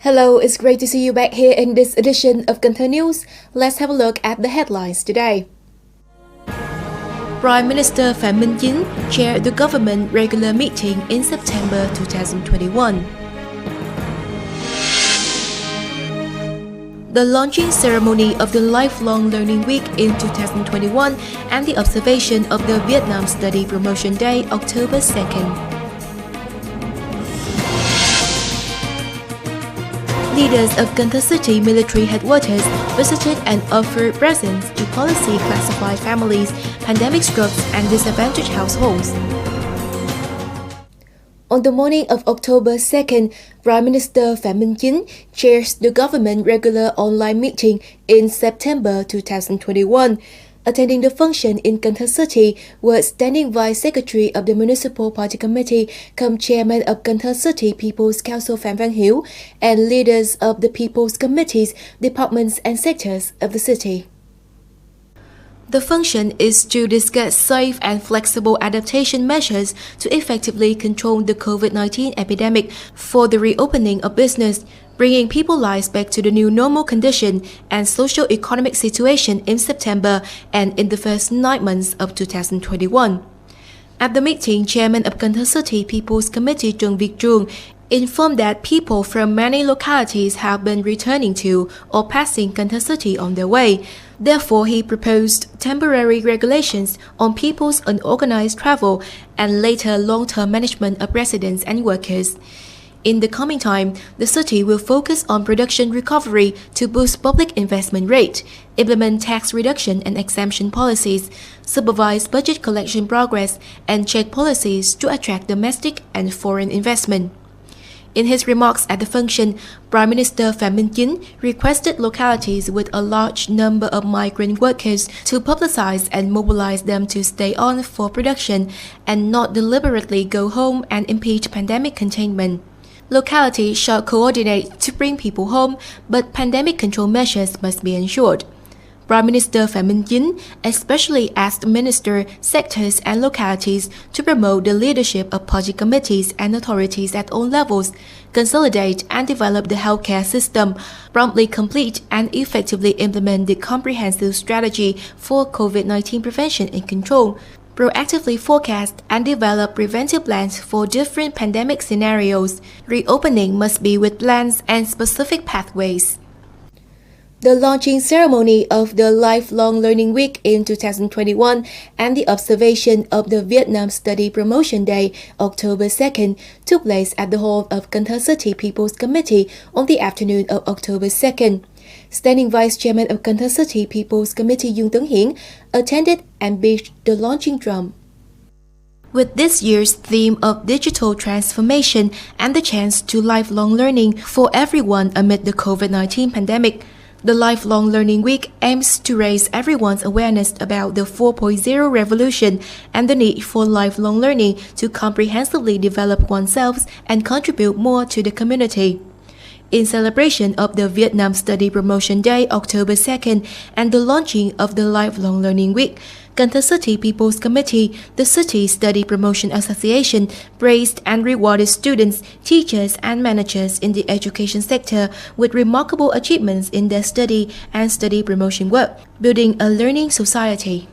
Hello, it's great to see you back here in this edition of Cần Thơ News. Let's have a look at the headlines today. Prime Minister Phạm Minh Chính chaired the government regular meeting in September 2021. The launching ceremony of the Lifelong Learning Week in 2021 and the observation of the Vietnam Study Promotion Day, October 2nd. Leaders of Cần Thơ City military headquarters visited and offered presents to policy classified families, pandemic-struck and disadvantaged households. On the morning of October 2nd, Prime Minister Phạm Minh Chính chairs the government regular online meeting in September 2021. Attending the function in Cần Thơ City were Standing Vice Secretary of the Municipal Party Committee, cum Chairman of Cần Thơ City People's Council Phạm Văn Hiếu, and leaders of the People's Committees, departments and sectors of the city. The function is to discuss safe and flexible adaptation measures to effectively control the COVID-19 epidemic for the reopening of business, bringing people's lives back to the new normal condition and socio-economic situation in September and in the first 9 months of 2021. At the meeting, Chairman of Cần Thơ City People's Committee Trần Việt Trường informed that people from many localities have been returning to or passing Cần Thơ City on their way. Therefore, he proposed temporary regulations on people's unorganized travel and later long-term management of residents and workers. In the coming time, the city will focus on production recovery to boost public investment rate, implement tax reduction and exemption policies, supervise budget collection progress, and check policies to attract domestic and foreign investment. In his remarks at the function, Prime Minister Phạm Minh Chính requested localities with a large number of migrant workers to publicize and mobilize them to stay on for production and not deliberately go home and impede pandemic containment. Localities shall coordinate to bring people home, but pandemic control measures must be ensured. Prime Minister Phạm Minh Chính especially asked ministers, sectors and localities to promote the leadership of party committees and authorities at all levels, consolidate and develop the healthcare system, promptly complete and effectively implement the comprehensive strategy for COVID-19 prevention and control, proactively forecast and develop preventive plans for different pandemic scenarios. Reopening must be with plans and specific pathways. The launching ceremony of the Lifelong Learning Week in 2021 and the observation of the Vietnam Study Promotion Day, October 2nd, took place at the hall of Cần Thơ City People's Committee on the afternoon of October 2nd. Standing Vice Chairman of Cần Thơ City People's Committee Dung Tấn Hiển attended and beat the launching drum. With this year's theme of digital transformation and the chance to lifelong learning for everyone amid the COVID-19 pandemic, the Lifelong Learning Week aims to raise everyone's awareness about the 4.0 revolution and the need for lifelong learning to comprehensively develop oneself and contribute more to the community. In celebration of the Vietnam Study Promotion Day, October 2nd, and the launching of the Lifelong Learning Week, Cần Thơ City People's Committee, the City Study Promotion Association, praised and rewarded students, teachers, and managers in the education sector with remarkable achievements in their study and study promotion work, building a learning society.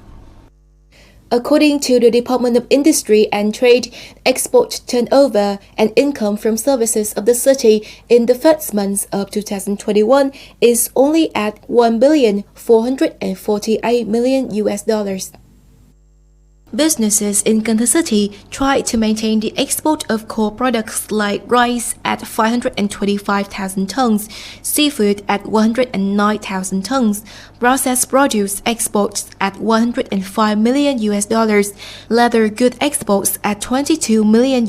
According to the Department of Industry and Trade, export turnover and income from services of the city in the first months of 2021 is only at $1,448 million. Businesses in Cần Thơ City try to maintain the export of core products like rice at 525,000 tons, seafood at 109,000 tons, processed produce exports at $105 million, leather good exports at $22 million,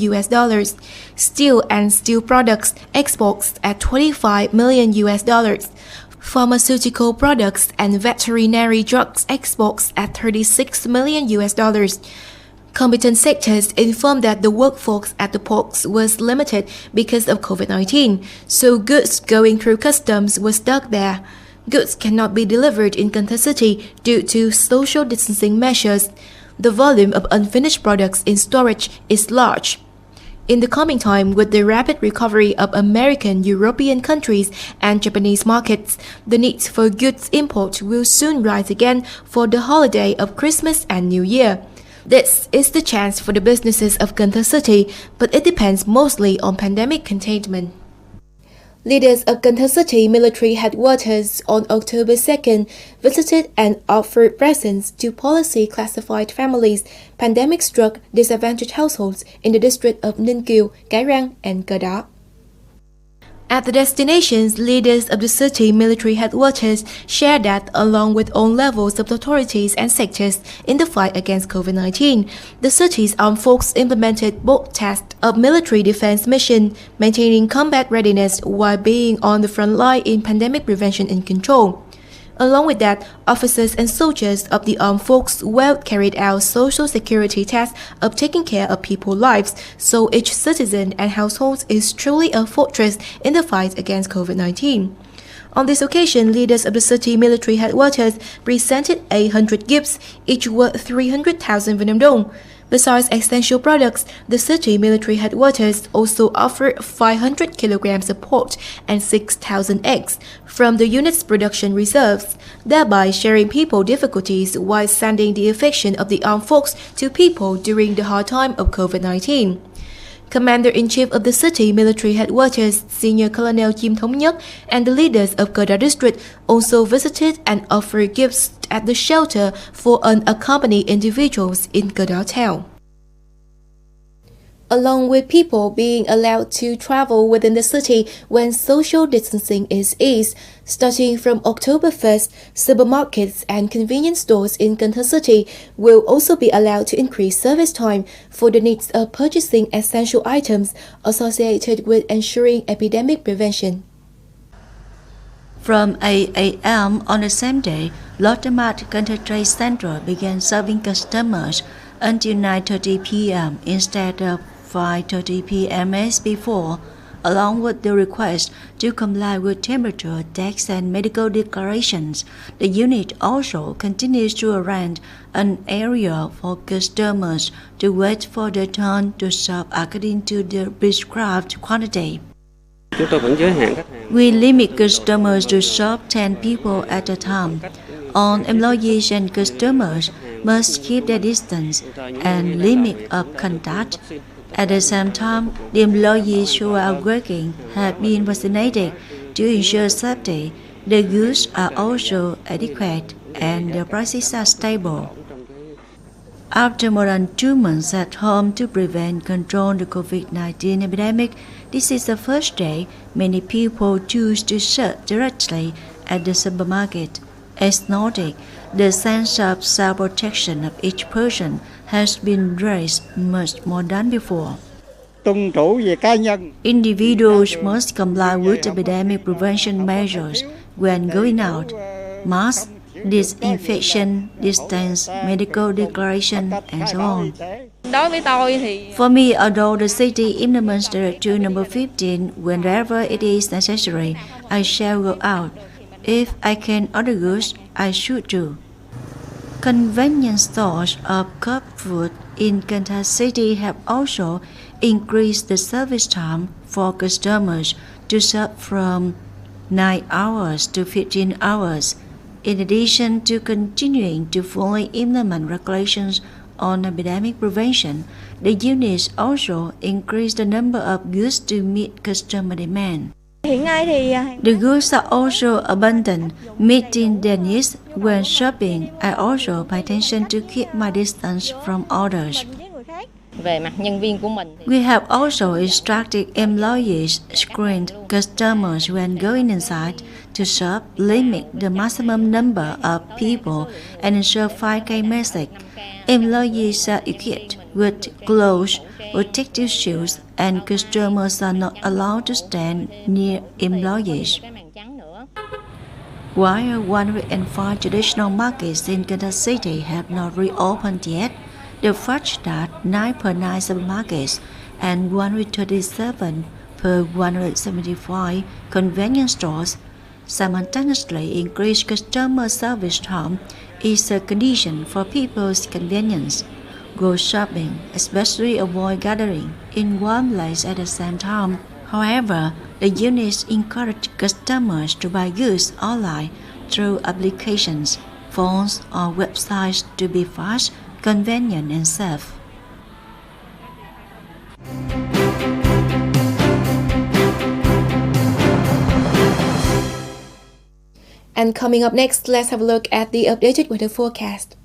steel and steel products exports at $25 million, pharmaceutical products and veterinary drugs exports at $36 million. Competent sectors informed that the workforce at the ports was limited because of COVID-19, so goods going through customs were stuck there. Goods cannot be delivered in Cần Thơ City due to social distancing measures. The volume of unfinished products in storage is large. In the coming time, with the rapid recovery of American, European countries and Japanese markets, the need for goods import will soon rise again for the holiday of Christmas and New Year. This is the chance for the businesses of Cần Thơ City, but it depends mostly on pandemic containment. Leaders of Cần Thơ City military headquarters on October 2nd visited and offered presents to policy-classified families, pandemic-struck disadvantaged households in the district of Ninh Kiều, Cái Răng, and Cờ Đỏ. At the destinations, leaders of the city military headquarters shared that, along with all levels of authorities and sectors in the fight against COVID-19, the city's armed forces implemented both tasks of military defense mission, maintaining combat readiness while being on the front line in pandemic prevention and control. Along with that, officers and soldiers of the armed forces well carried out social security tasks of taking care of people's lives, so each citizen and household is truly a fortress in the fight against COVID-19. On this occasion, leaders of the city military headquarters presented 800 gifts, each worth 300,000 Vietnam dong. Besides essential products, the city military headquarters also offered 500 kilograms of pork and 6,000 eggs from the unit's production reserves, thereby sharing people difficulties while sending the affection of the armed forces to people during the hard time of COVID-19. Commander-in-Chief of the city military headquarters, Senior Colonel Chim Thống Nhất, and the leaders of Cờ Đỏ district also visited and offered gifts at the shelter for unaccompanied individuals in Cờ Đỏ town. Along with people being allowed to travel within the city when social distancing is eased, starting from October 1st, supermarkets and convenience stores in Cần Thơ City will also be allowed to increase service time for the needs of purchasing essential items associated with ensuring epidemic prevention. From 8 a.m. on the same day, Lotte Cần Thơ Trade Center began serving customers until 9:30 p.m. instead of 5:30 p.m. as before, along with the request to comply with temperature checks and medical declarations. The unit also continues to arrange an area for customers to wait for their turn to shop according to the prescribed quantity. We limit customers to shop 10 people at a time. All employees and customers must keep their distance and limit of contact. At the same time, the employees who are working have been vaccinated to ensure safety. The goods are also adequate and the prices are stable. After more than 2 months at home to prevent and control the COVID-19 epidemic, this is the first day many people choose to shop directly at the supermarket. As noted, the sense of self-protection of each person has been raised much more than before. Individuals must comply with epidemic prevention measures when going out: mask, disinfection, distance, medical declaration, and so on. For me, although the city implements Directive number 15 whenever it is necessary, I shall go out. If I can order goods, I should do. Convenience stores of cup food in Cần Thơ City have also increased the service time for customers to shop from 9 hours to 15 hours. In addition to continuing to fully implement regulations on epidemic prevention, the units also increased the number of goods to meet customer demand. The goods are also abundant, meeting their needs when shopping. I also pay attention to keep my distance from others. We have also instructed employees screen customers when going inside to shop, limit the maximum number of people, and ensure 5K message. Employees are equipped with gloves, protective shoes, and customers are not allowed to stand near employees. While 105 traditional markets in Cần Thơ City have not reopened yet, the fact that 9 per 9 supermarkets and 137 per 175 convenience stores simultaneously increase customer service time is a condition for people's convenience. Go shopping, especially avoid gathering in one place at the same time. However, the units encourage customers to buy goods online through applications, phones, or websites to be fast, convenient, and safe. And coming up next, let's have a look at the updated weather forecast.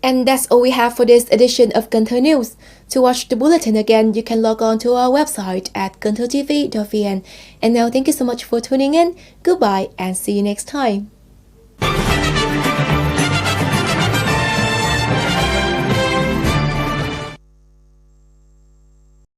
And that's all we have for this edition of Cần Thơ News. To watch the bulletin again, you can log on to our website at canthtv.vn. And now, thank you so much for tuning in. Goodbye and see you next time.